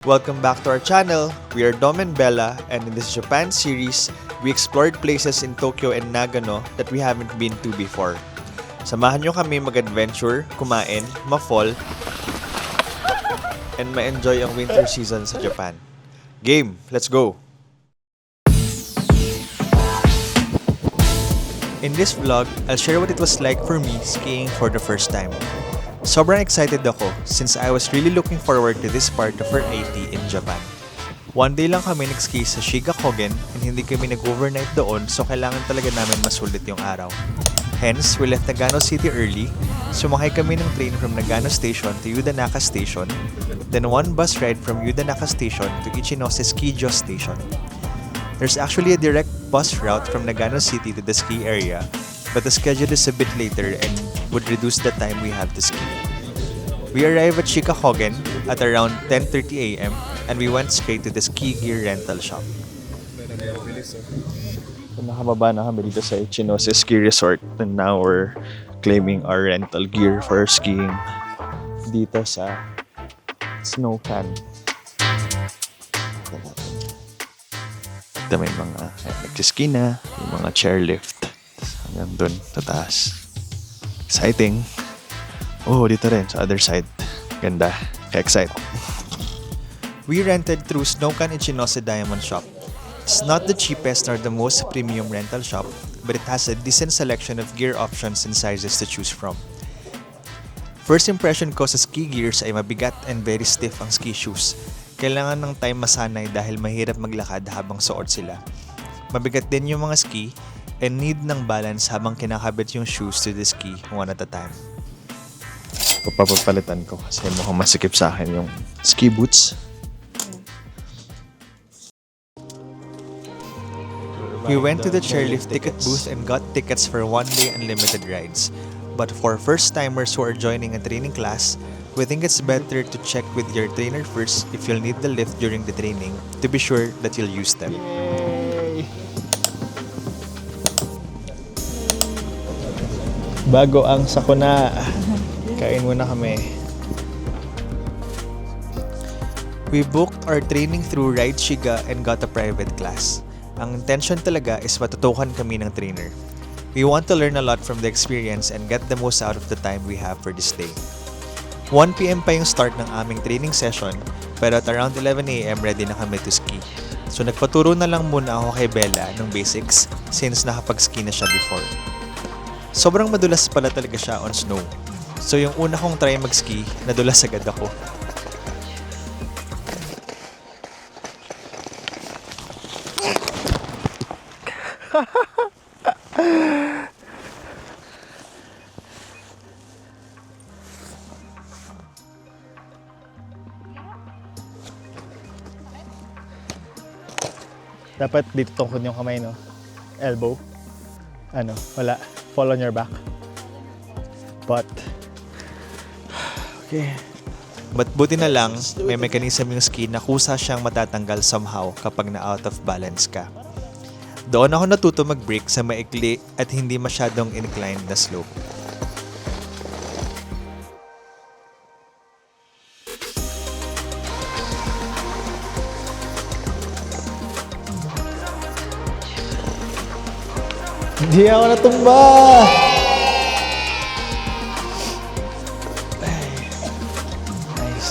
Welcome back to our channel. We are Dom and Bella, and in this Japan series, we explored places in Tokyo and Nagano that we haven't been to before. Samahan nyo kami mag-adventure, kumain, ma-fall, and ma-enjoy ang winter season sa Japan. Game! Let's go! In this vlog, I'll share what it was like for me skiing for the first time. Sobrang excited ako since I was really looking forward to this part of our IT in Japan. One day lang kami nag-ski sa Shiga Kogen and hindi kami nag-overnight doon, so kailangan talaga namin masulit yung araw. Hence, we left Nagano City early, sumakay kami ng train from Nagano Station to Yudanaka Station, then one bus ride from Yudanaka Station to Ichinose Ski Station. There's actually a direct bus route from Nagano City to the ski area, but the schedule is a bit later and would reduce the time we have to ski. We arrived at Shiga Kogen at around 10:30 a.m. and we went straight to the ski gear rental shop. So, nakababa na kami dito sa Ichinose Ski Resort and now we're claiming our rental gear for skiing dito sa Snowcan. Ito may mga nagsiski na, yung mga chairlift. Hanggang dun, sa taas. Exciting. Oh, dito rin, sa other side. Ganda. Ka-excite. We rented through Snowcan Ichinose Diamond Shop. It's not the cheapest nor the most premium rental shop, but it has a decent selection of gear options and sizes to choose from. First impression ko sa ski gears ay mabigat and very stiff ang ski shoes. Kailangan ng time masanay dahil mahirap maglakad habang suot sila. Mabigat din yung mga ski and need ng balance habang kinakabit yung shoes to the ski one at a time. Papapalitan ko kasi mukhang masikip sa akin yung ski boots. We went to the chairlift ticket booth and got tickets for one-day unlimited rides. But for first-timers who are joining a training class, we think it's better to check with your trainer first if you'll need the lift during the training to be sure that you'll use them. Yay! Bago ang sakuna. Kain muna kami. We booked our training through Ride Shiga and got a private class. Ang intention talaga is matutukan kami ng trainer. We want to learn a lot from the experience and get the most out of the time we have for this day. 1 p.m. pa yung start ng aming training session, pero at around 11 a.m. ready na kami to ski. So nagpaturo na lang muna ako kay Bela ng basics since nakapag-ski na siya before. Sobrang madulas pala talaga siya on snow. So yung una kong try mag-ski, nadulas agad ako. Dapat dito tungkod yung kamay, no? Elbow. Ano, wala. Fall on your back. But, okay. But buti na lang, may mechanism yung ski na kusa siyang matatanggal somehow kapag na-out of balance ka. Doon ako natuto mag-brake sa maikli at hindi masyadong inclined na slope. Hindi ako natumba! Nice.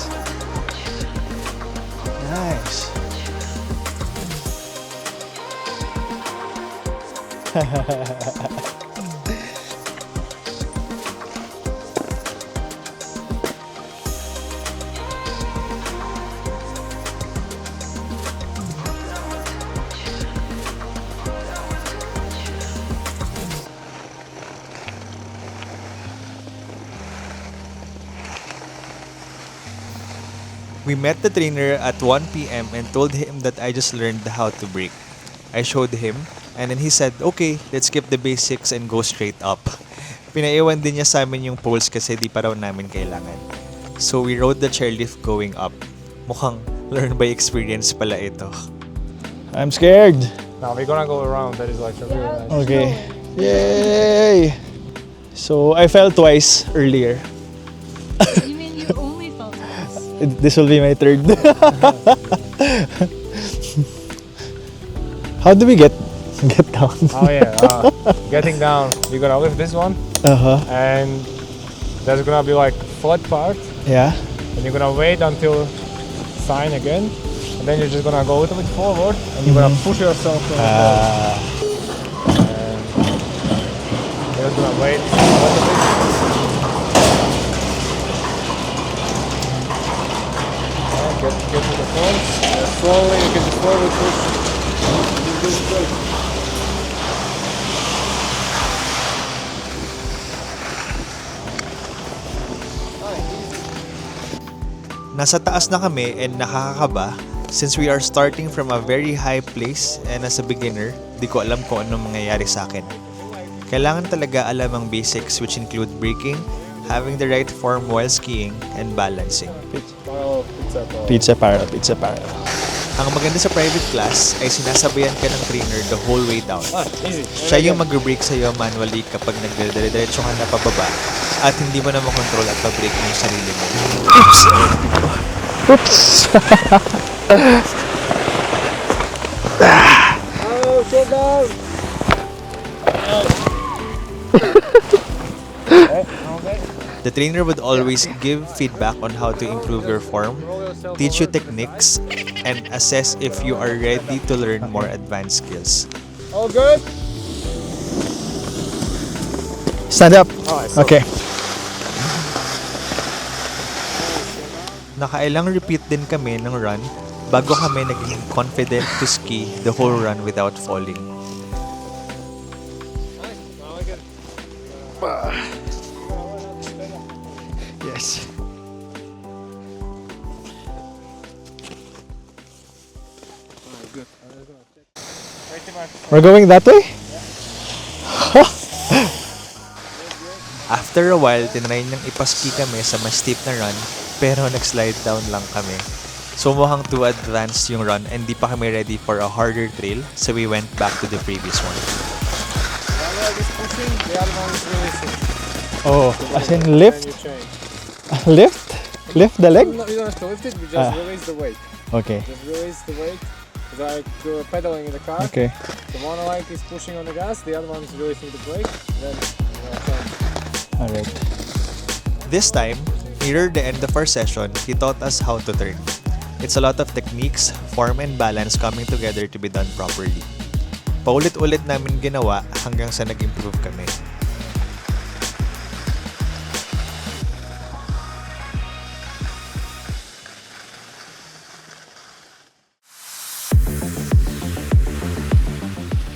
Nice. We met the trainer at 1 p.m. and told him that I just learned how to brake. I showed him and then he said, okay, let's skip the basics and go straight up. Pinaiwan din niya sa amin yung poles kasi di pa raw namin kailangan. So we rode the chairlift going up. Mukhang learn by experience pala ito. I'm scared! Now we're gonna go around. That is like really nice. Okay. Yay! So I fell twice earlier. You mean you only felt once? This will be my third. How do we get down? Oh yeah, getting down. You're gonna lift this one, and there's gonna be like flat part, Yeah. and you're gonna wait until sign again, and then you're just gonna go a little bit forward, and you're gonna push yourself to the floor. And you're just gonna wait a little bit. And get to the front. Slowly, you can just slowly push. Nasa taas na kami and nakakakaba since we are starting from a very high place and as a beginner, di ko alam kung anong mangyayari sa akin. Kailangan talaga alam ang basics which include braking, having the right form while skiing, and balancing. Pizza para. Ang maganda sa private class ay sinasabayan ka ng trainer the whole way down. Easy. Siya yung mag-brake sa'yo manually kapag nagdire-diretso ka na pababa at hindi mo na makontrol at pa-brake mo yung sarili mo. Oops! Oh, sit down! The trainer would always give feedback on how to improve your form, teach you techniques, and assess if you are ready to learn more advanced skills. All good? Stand up. Okay. Nakailang repeat din kami ng run bago kami naging confident to ski the whole run without falling. Yes. We're going that way? After a while, tinry niyang ipaski kami sa mas steep na run pero nag-slide down lang kami. So mukhang too advanced yung run and di pa kami ready for a harder trail so we went back to the previous one. Oh, as in lift? Lift? Lift the leg? No, you don't have to lift it, you just release the weight. Okay. Just release the weight. It's like you're pedaling in the car. Okay. The one leg is pushing on the gas, the other one is releasing the brake. Then, turn. Alright. This time, near the end of our session, he taught us how to turn. It's a lot of techniques, form and balance coming together to be done properly. Paulit-ulit namin ginawa hanggang sa nag-improve kami.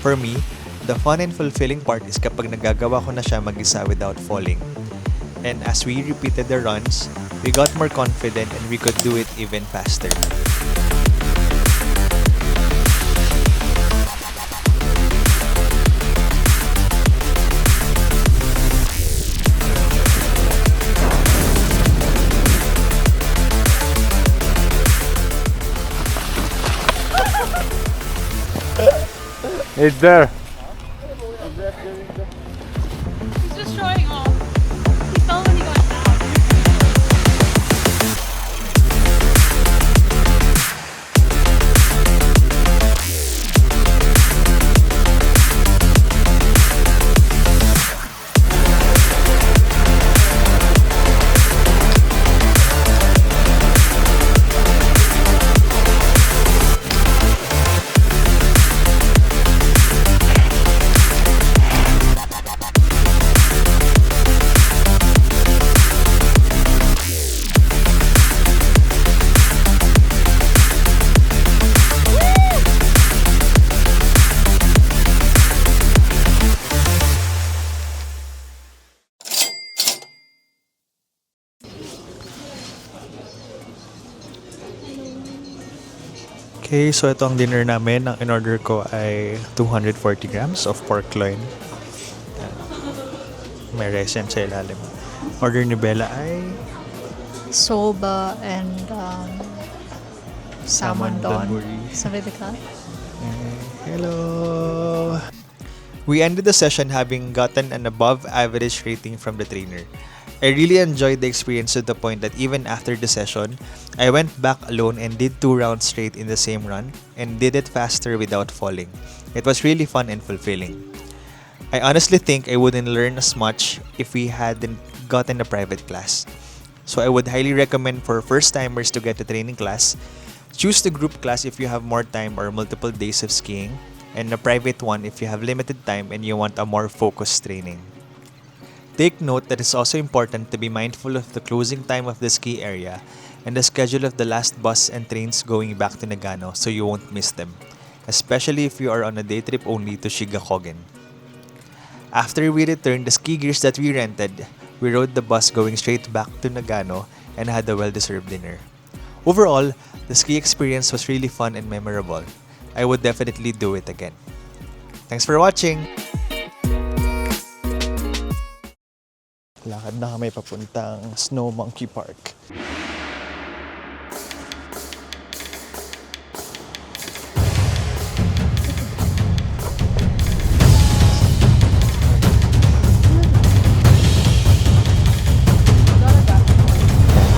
For me, the fun and fulfilling part is kapag nagagawa ko na siya mag-isa without falling. And as we repeated the runs, we got more confident and we could do it even faster. It's there. He's just showing off. He fell when he got down. Okay, so ito ang dinner namin. Ang in-order ko ay 240 grams of pork loin. Yan. May resin sa ilalim. Order ni Bela ay Soba and salmon don. donburi. Something like that. Hello! We ended the session having gotten an above average rating from the trainer. I really enjoyed the experience to the point that even after the session, I went back alone and did 2 rounds straight in the same run and did it faster without falling. It was really fun and fulfilling. I honestly think I wouldn't learn as much if we hadn't gotten a private class. So I would highly recommend for first-timers to get a training class. Choose the group class if you have more time or multiple days of skiing, and a private one if you have limited time and you want a more focused training. Take note that it's also important to be mindful of the closing time of the ski area and the schedule of the last bus and trains going back to Nagano so you won't miss them, especially if you are on a day trip only to Shiga Kogen. After we returned the ski gears that we rented, we rode the bus going straight back to Nagano and had a well-deserved dinner. Overall, the ski experience was really fun and memorable. I would definitely do it again. Thanks for watching! Lakad na kami papuntang Snow Monkey Park.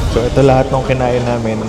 So ito lahat ng kinain namin.